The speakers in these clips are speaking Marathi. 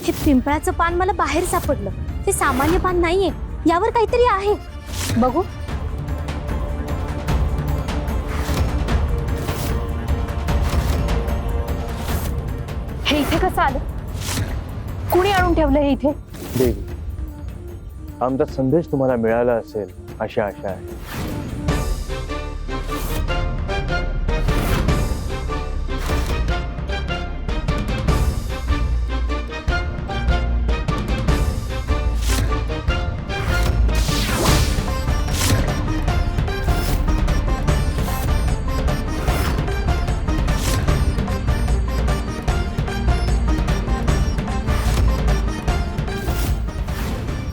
हे पिंपळाचं पान मला बाहेर सापडलं. हे सामान्य पान नाहीये, यावर काहीतरी आहे. बघू. हे इथे कसं आलं? कुणी आणून ठेवलं हे इथे? देवी, आमचा संदेश तुम्हाला मिळाला असेल अशी आशा आहे.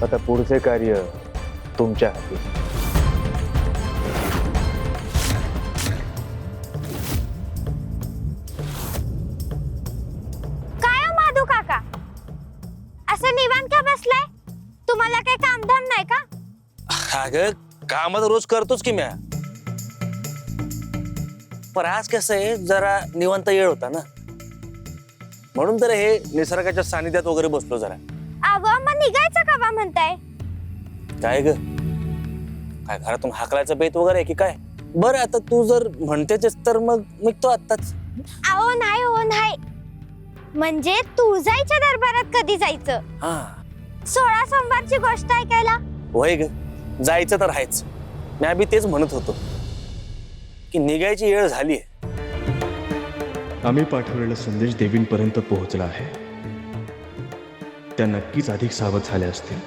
आता पुढचे कार्य तुमच्या हाती. काय हो माधू काका, असं निवांत का बसलाय? तुम्हाला काही कामधाम नाही का? अगं काम तर रोज करतोच की म्या, पण आज कसं आहे जरा निवांत येळ होता ना, म्हणून तर हे निसर्गाच्या सानिध्यात वगैरे बसलो जरा. अगं मग निघायचं का बा म्हणताय? काय ग, काय घरातून हाकलायचं बेत वगैरे आहे की काय? बरं आता तू जर म्हणतेच तर मग निघतो आत्ताच. अहो नाही हो नाही, म्हणजे तुळजाईच्या दरबारात कधी जायचं? हा 16 सोमवारची गोष्ट ऐकायला. वय ग, जायचं तर आहेच. मी बी तेच म्हणत होतो की निघायची वेळ झालीये. आम्ही पाठवलेला संदेश देवींपर्यंत पोहोचला आहे. त्या नक्कीच अधिक सावध झाल्या असतील.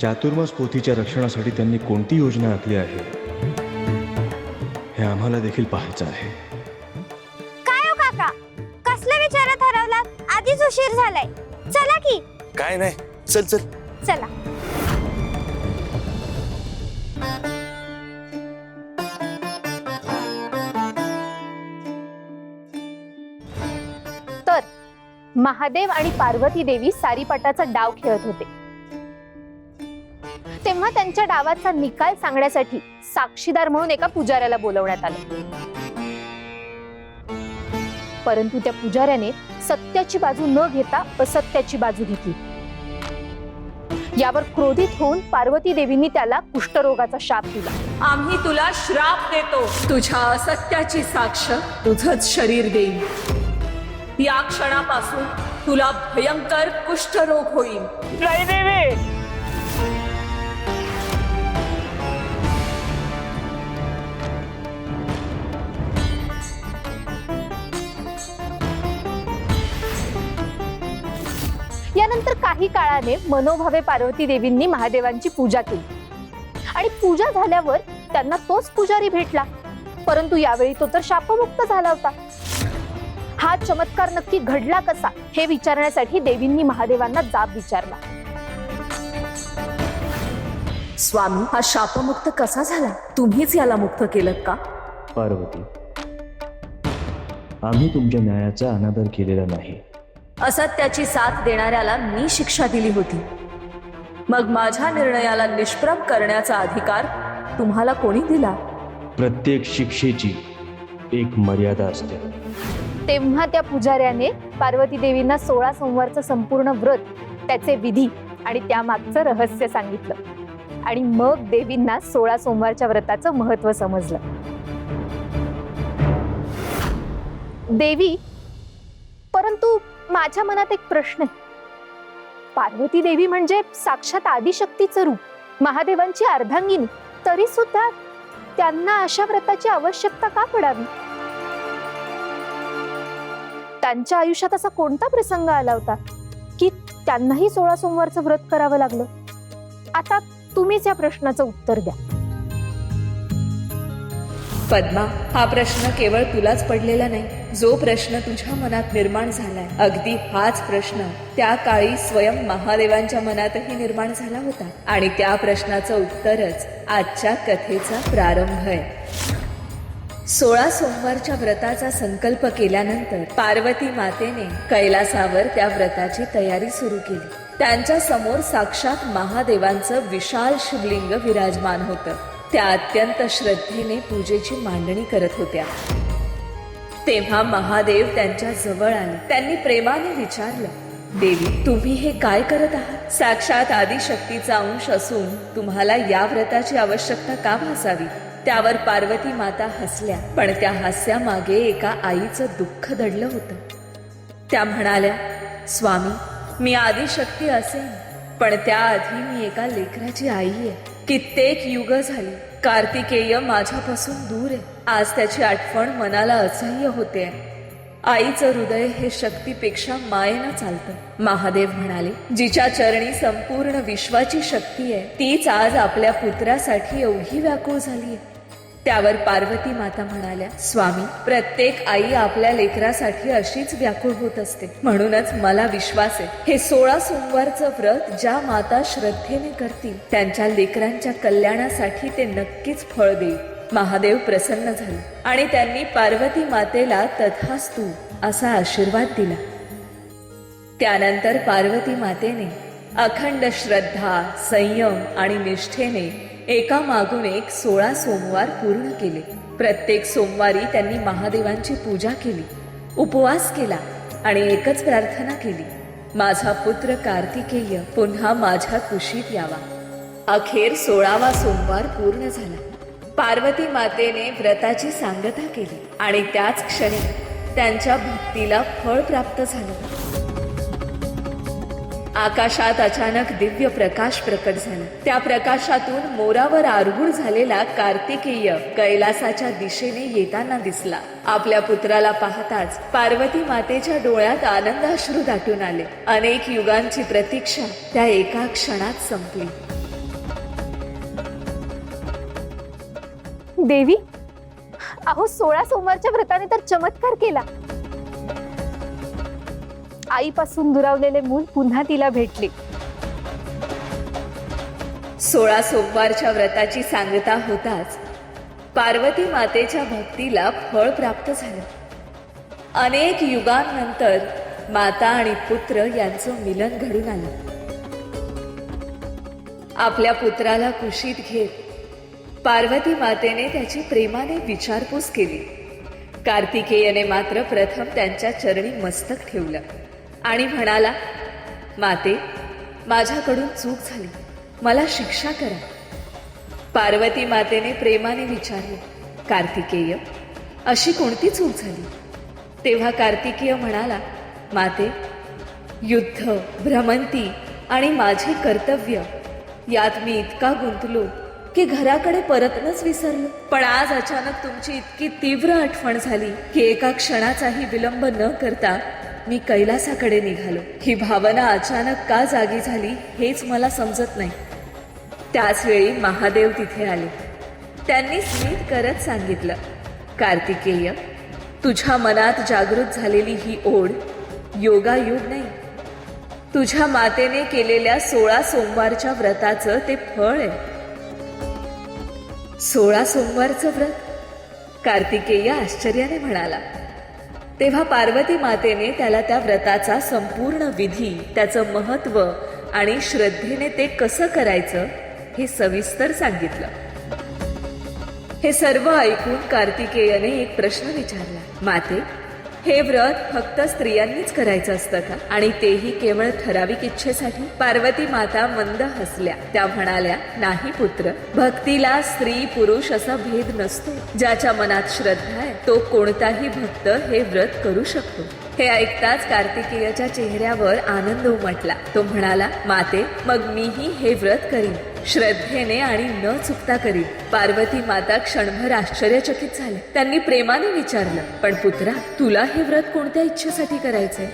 चातुर्मास पोथीच्या रक्षणासाठी त्यांनी कोणती योजना आखली आहे हे आम्हाला देखील पाहायचं आहे. काय हो काका, कसले विचार ठरवलात? आधीच उशीर झालाय. चला की. काय नाही, चल चल चला. तर महादेव आणि पार्वती देवी सारीपाटाचा डाव खेळत होते. तेव्हा त्यांच्या डावाचा निकाल सांगण्यासाठी साक्षीदार म्हणून एका पुजाऱ्याला बोलवण्यात आले. परंतु त्या पुजाऱ्याने सत्याची बाजू न घेता असत्याची बाजू घेतली. यावर क्रोधित होऊन पार्वती देवींनी त्याला कुष्ठरोगाचा शाप दिला. आम्ही तुला श्राप देतो. तुझ्या असत्याची साक्ष तुझंच शरीर देईल. या क्षणापासून तुला भयंकर कुष्ठरोग होईल. नाही देवी, यानंतर काही काळाने मनोभावे पार्वती देवींनी महादेवांची पूजा केली आणि पूजा झाल्यावर त्यांना तोच पुजारी भेटला. परंतु यावेळी तो तर शापमुक्त झाला होता. हा चमत्कार नक्की घडला कसा हे विचारण्यासाठी देवींनी महादेवांना जाब विचारला. स्वामी, हा शापमुक्त कसा झाला? तुम्हीच याला मुक्त केलं का? पार्वती, आम्ही तुमच्या न्यायाचा अनादर केलेला नाही. असत्याची साथ देणाऱ्याला मी शिक्षा दिली होती. मग माझ्या निर्णयाला निष्प्रभ करण्याचा अधिकार तुम्हाला कोणी दिला? प्रत्येक शिक्षेची एक मर्यादा असते. तेव्हा त्या पुजाऱ्याने पार्वती देवींना 16 सोमवारचं संपूर्ण व्रत, त्याचे विधी आणि त्यामागचं रहस्य सांगितलं आणि मग देवींना 16 सोमवारच्या व्रताचं महत्व समजलं. देवी, परंतु माझ्या मनात एक प्रश्न आहे. पार्वती देवी म्हणजे साक्षात आदिशक्तीचं रूप, महादेवांची अर्धांगिनी, तरी सुद्धा त्यांना अशा व्रताची आवश्यकता का पडावी? त्यांच्या आयुष्यात असा कोणता प्रसंग आला होता की त्यांनाही 16 सोमवारचं व्रत करावं लागलं? आता तुम्हीच या प्रश्नाचं उत्तर द्या. पद्मा, हा प्रश्न केवळ तुलाच पडलेला नाही. जो प्रश्न तुझ्या मनात निर्माण झालाय, अगदी हाच प्रश्न त्या काळी स्वयं महादेवांच्या मनातही निर्माण झाला होता. आणि त्या प्रश्नाचं उत्तरच आजच्या कथेचा प्रारंभ आहे. 16 सोमवारच्या व्रताचा संकल्प केल्यानंतर पार्वती मातेने कैलासावर त्या व्रताची तयारी सुरू केली. त्यांच्या समोर साक्षात महादेवांचं विशाल शिवलिंग विराजमान होतं. त्या अत्यंत श्रद्धेने पूजेची मांडणी करत होत्या. तेव्हा महादेव त्यांच्या जवळ आले. त्यांनी प्रेमाने विचारलं, देवी, तुम्ही हे काय करत आहात? साक्षात आदिशक्तीचा अंश असून तुम्हाला या व्रताची आवश्यकता का भासावी? त्यावर पार्वती माता हसल्या, पण त्या हास्यामागे एका आईचं दुःख दडलं होतं. त्या म्हणाल्या, स्वामी, मी आदिशक्ती असेन, पण त्याआधी मी एका लेकराची आई आहे. कित्येक युग झाली कार्तिकेय माझ्यापासून दूर आहे. आज त्याची आठवण मनाला असह्य होते. आईचं हृदय हे शक्तीपेक्षा मायेनं चालतं. महादेव म्हणाले, जिच्या चरणी संपूर्ण विश्वाची शक्ती आहे, तीच आज आपल्या पुत्रासाठी एवढी व्याकुळ झाली आहे. त्यावर पार्वती माता म्हणाल्या, स्वामी, प्रत्येक आई आपल्या लेकरासाठी अशीच व्याकुळ होत असते. म्हणूनच मला विश्वास आहे, हे 16 सोमवारचं व्रत ज्या माता श्रद्धेने करतील त्यांच्या लेकरांच्या कल्याणासाठी ते नक्कीच फळ देईल. महादेव प्रसन्न झाले आणि त्यांनी पार्वती मातेला तथास्तु असा आशीर्वाद दिला. त्यानंतर पार्वती मातेने अखंड श्रद्धा, संयम आणि निष्ठेने एका मागून एक 16 सोमवार पूर्ण केले. प्रत्येक सोमवारी त्यांनी महादेवांची पूजा केली, उपवास केला आणि एकच प्रार्थना केली, माझा पुत्र कार्तिकेय पुन्हा माझ्या कुशीत यावा. अखेर 16वा सोमवार पूर्ण झाला. पार्वती मातेने व्रताची सांगता केली आणि त्याच क्षणी त्यांच्या भक्तीला फळ प्राप्त झालं. आकाशात अचानक दिव्य प्रकाश प्रकट झाला. त्या प्रकाशातून मोरावर आरूढ झालेला कार्तिकेय कैलासाच्या दिशेने येताना दिसला. आपल्या पुत्राला पाहताच पार्वती मातेच्या डोळ्यात आनंदाश्रू दाटून आले. अनेक युगांची प्रतीक्षा त्या एका क्षणात संपली. देवी, अहो 16 सोमवारच्या व्रताने तर चमत्कार केला. आईपासून दुरावलेले मूल पुन्हा तिला भेटले. 16 सोमवारच्या व्रताची सांगता होताच पार्वती मातेच्या भक्तीला फळ प्राप्त झालं. अनेक युगांनंतर माता आणि पुत्र यांचं मिलन घडून आलं. आपल्या पुत्राला कुशीत घेत पार्वती मातेने त्याची प्रेमाने विचारपूस केली. कार्तिकेयने मात्र प्रथम त्यांच्या चरणी मस्तक ठेवलं आणि म्हणाला, माते, माझ्याकडून चूक झाली, मला शिक्षा करा. पार्वती मातेने प्रेमाने विचारले, कार्तिकेय, अशी कोणती चूक झाली? तेव्हा कार्तिकेय म्हणाला, माते, युद्ध, भ्रमंती आणि माझे कर्तव्य यात मी इतका गुंतलो की घराकडे परतणंच विसरलो. पण आज अचानक तुमची इतकी तीव्र आठवण झाली की एका क्षणाचाही विलंब न करता मी कैलासाकडे निघालो. ही भावना अचानक का जागी झाली हेच मला समजत नाही. त्याच वेळी महादेव तिथे आले. त्यांनी स्मित करत सांगितलं, कार्तिकेय, तुझ्या मनात जागृत झालेली ही ओढ योगायोग नाही, तुझ्या मातेने केलेल्या 16 सोमवारच्या व्रताचं ते फळ आहे. 16 सोमवारचं व्रत? कार्तिकेय आश्चर्याने म्हणाला. तेव्हा पार्वती मातेने त्याला त्या व्रताचा संपूर्ण विधी, त्याचं महत्व आणि श्रद्धेने ते कसं करायचं हे सविस्तर सांगितलं. हे सर्व ऐकून कार्तिकेयने एक प्रश्न विचारला, माते, हे व्रत फक्त स्त्रियांनीच करायचं असतं का? आणि तेही केवळ ठराविक इच्छेसाठी? पार्वती माता मंद हसल्या. त्या म्हणाल्या, नाही पुत्र, भक्तीला स्त्री पुरुष असा भेद नसतो. ज्याच्या मनात श्रद्धा आहे तो कोणताही भक्त हे व्रत करू शकतो. हे ऐकताच कार्तिकेयच्या चेहऱ्यावर आनंद उमटला. तो म्हणाला, माते, मग मीही हे व्रत करीन, श्रद्धेने आणि न चुकता करीन. पार्वती माता क्षणभर आश्चर्यचकित झाल्या. त्यांनी प्रेमाने विचारलं, पण पुत्रा, तुला हे व्रत कोणत्या इच्छेसाठी करायचंय?